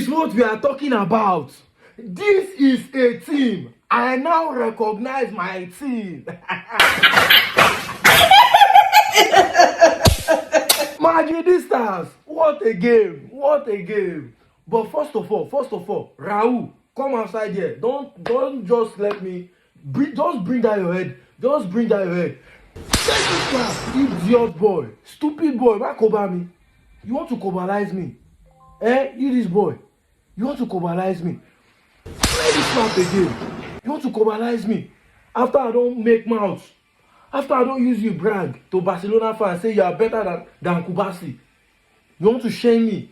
is what we are talking about. This is a team. I now recognize my team. Madridistas, what a game, what a game. But first of all, Raul, come outside here. Don't just let me, just bring down your head. Just bring down your head. Idiot boy, stupid boy, why cover me? You want to cobalize me? You this boy, you want to cobalize me? Play this map again. You want to cobalize me? After I don't make mouths, after I don't use you brag to Barcelona fans, say you are better than Kubasi. You want to shame me?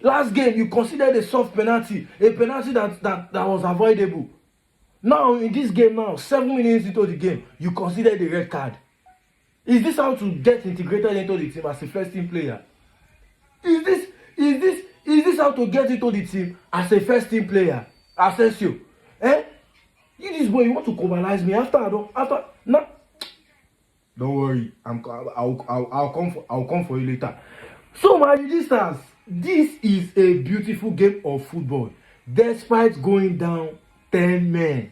Last game, you considered a soft penalty, a penalty that was avoidable. Now, in this game now, 7 minutes into the game, you considered a red card. Is this how to get integrated into the team as a first team player? Is this how to get into the team as a first team player? Asensio. You this boy, you want to cobalize me no. Don't worry, I'll come for you later. So my resistance, this is a beautiful game of football. Despite going down 10 men,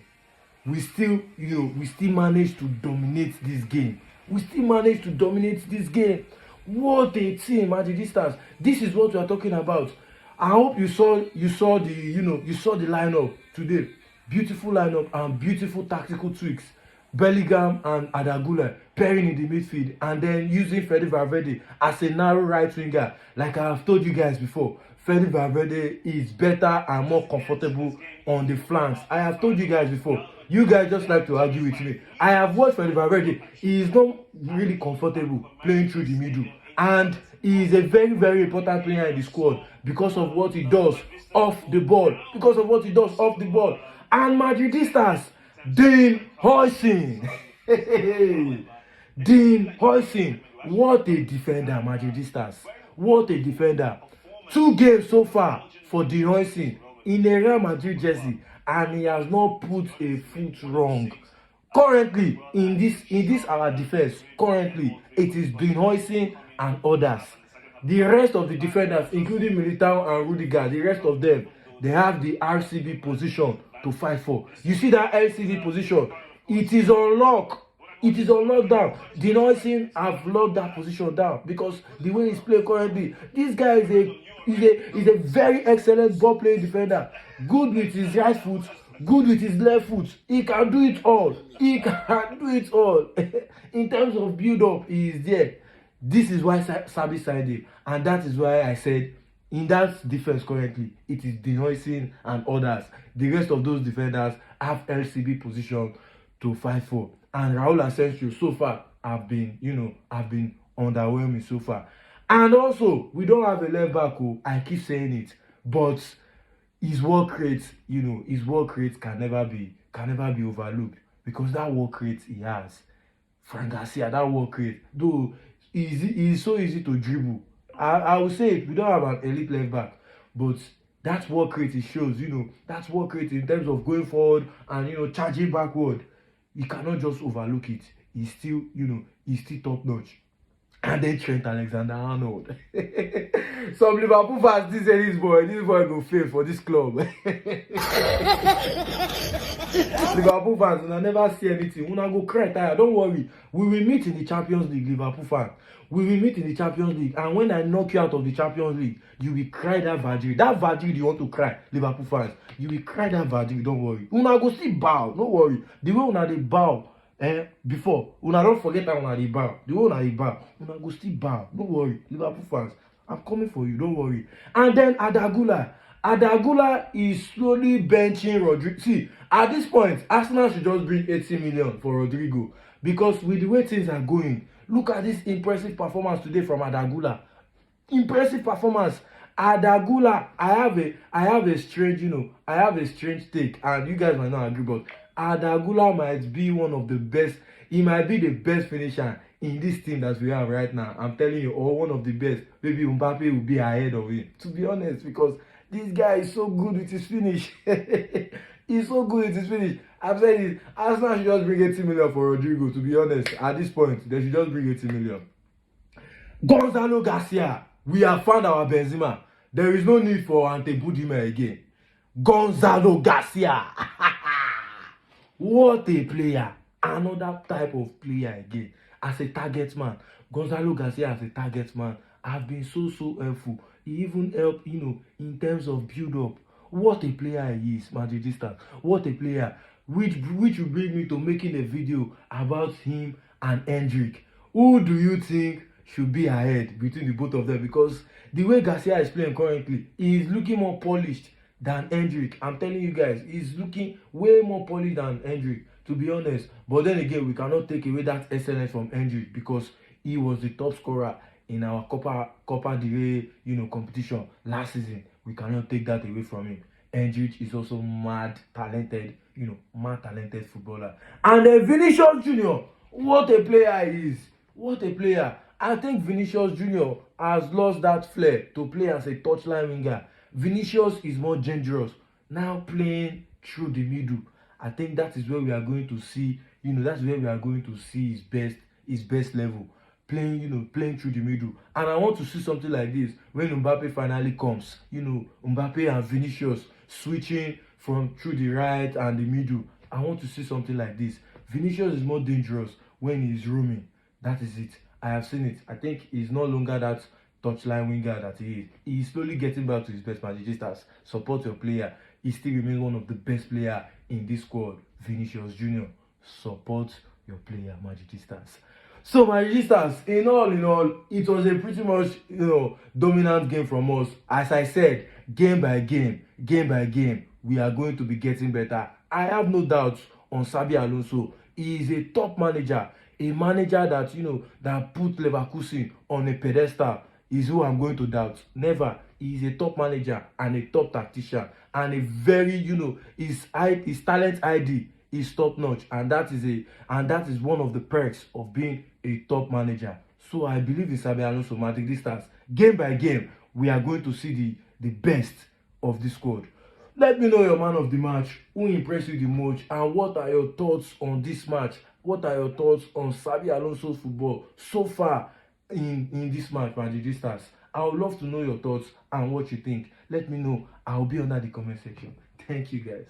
we still managed to dominate this game. What a team, Madridistas. This is what we are talking about. I hope you saw the lineup today. Beautiful lineup and beautiful tactical tweaks. Bellingham and Adagula pairing in the midfield, and then using Fede Valverde as a narrow right winger. Like I have told you guys before, Fede Valverde is better and more comfortable on the flanks. I have told you guys before. You guys just like to argue with me. I have watched Fede Valverde. He is not really comfortable playing through the middle, and he is a very, very important player in the squad because of what he does off the ball. And Madridistas, Dean Huijsen. Dean Huijsen, what a defender, Madridistas. What a defender. 2 games so far for Dean Huijsen in a Real Madrid jersey, and he has not put a foot wrong. Currently, in this our defense, currently it is Dean Huijsen and others. The rest of the defenders, including Militao and Rudiger, the rest of them, they have the RCB position to fight for. You see that LCD position? It is on lock. It is on lockdown. Dean Huijsen have locked that position down because the way he's playing currently, this guy is a very excellent ball playing defender. Good with his right foot, good with his left foot. He can do it all. In terms of build up, he is there. This is why Sabi signed him, and that is why I said in that defense currently, it is Dean Huijsen and others. The rest of those defenders have LCB position to fight for. And Raul Asensio so far have been underwhelming so far. And also, we don't have a left back. I keep saying it, but his work rate, can never be overlooked, because that work rate he has. Frank Garcia, that work rate, though is so easy to dribble. I would say we don't have an elite left back, but that work rate it shows, that work rate in terms of going forward and charging backward. You cannot just overlook it. He's still top notch. And then Trent Alexander-Arnold. Some Liverpool fans still say this boy go fail for this club. Liverpool fans, una never see anything. Una go cry tired. Don't worry. We will meet in the Champions League, Liverpool fans. We will meet in the Champions League. And when I knock you out of the Champions League, you will cry that Madrid. That Madrid you want to cry, Liverpool fans. You will cry that Madrid, don't worry. Una go still bow, don't worry. The way una dey bow, before, una don't forget that una dey bow. The way una dey bow, una go still bow. Don't worry, Liverpool fans. I'm coming for you, don't worry. And then Adagula is slowly benching Rodrigo. See, at this point, Arsenal should just bring 80 million for Rodrigo. Because with the way things are going, look at this impressive performance today from Adagula. Impressive performance. Adagula, I have a strange take, and you guys might not agree, but Adagula might be one of the best. He might be the best finisher in this team that we have right now. I'm telling you, or one of the best. Maybe Mbappe will be ahead of him, to be honest, because this guy is so good with his finish. He's so good with his finish. I've said it. Arsenal should just bring 80 million for Rodrigo, to be honest. At this point, they should just bring 80 million. Gonzalo Garcia, we have found our Benzema. There is no need for Ante Budime again. Gonzalo Garcia. What a player. Another type of player again. As a target man. Gonzalo Garcia as a target man have been so helpful. He even helped, in terms of build-up. What a player he is, Madridista. What a player. Which will bring me to making a video about him and Hendrick. Who do you think should be ahead between the both of them? Because the way Garcia is playing currently, he is looking more polished than Hendrick. I'm telling you guys, he's looking way more polished than Hendrick, to be honest. But then again, we cannot take away that excellence from Hendrick because he was the top scorer in our Copa del Rey, competition last season. We cannot take that away from him. Hendrick is also mad talented footballer. And Vinicius Junior, what a player he is. What a player. I think Vinicius Junior has lost that flair to play as a touchline winger. Vinicius is more dangerous now playing through the middle. I think that is where we are going to see, that's where we are going to see his best level. Playing through the middle. And I want to see something like this when Mbappe finally comes. Mbappe and Vinicius switching from through the right and the middle. I want to see something like this. Vinicius is more dangerous when he's roaming. That is it. I have seen it. I think he's no longer that touchline winger that he is. He's slowly getting back to his best. Madridistas, support your player. He still remains one of the best players in this squad. Vinicius Junior, support your player, Madridistas. So Madridistas, in all, it was a pretty much dominant game from us. As I said, game by game, we are going to be getting better. I have no doubts on Xabi Alonso. He is a top manager, a manager that that put Leverkusen on a pedestal. Is who I'm going to doubt. Never. He is a top manager and a top tactician and a very his talent ID is top notch, and that is one of the perks of being a top manager. So I believe in Xabi Alonso. Madridistas, game by game, we are going to see the best of this squad. Let me know your man of the match, who impressed you the most, and what are your thoughts on this match? What are your thoughts on Xabi Alonso's football so far in this match, Madridistas? I would love to know your thoughts and what you think. Let me know. I'll be under the comment section. Thank you, guys.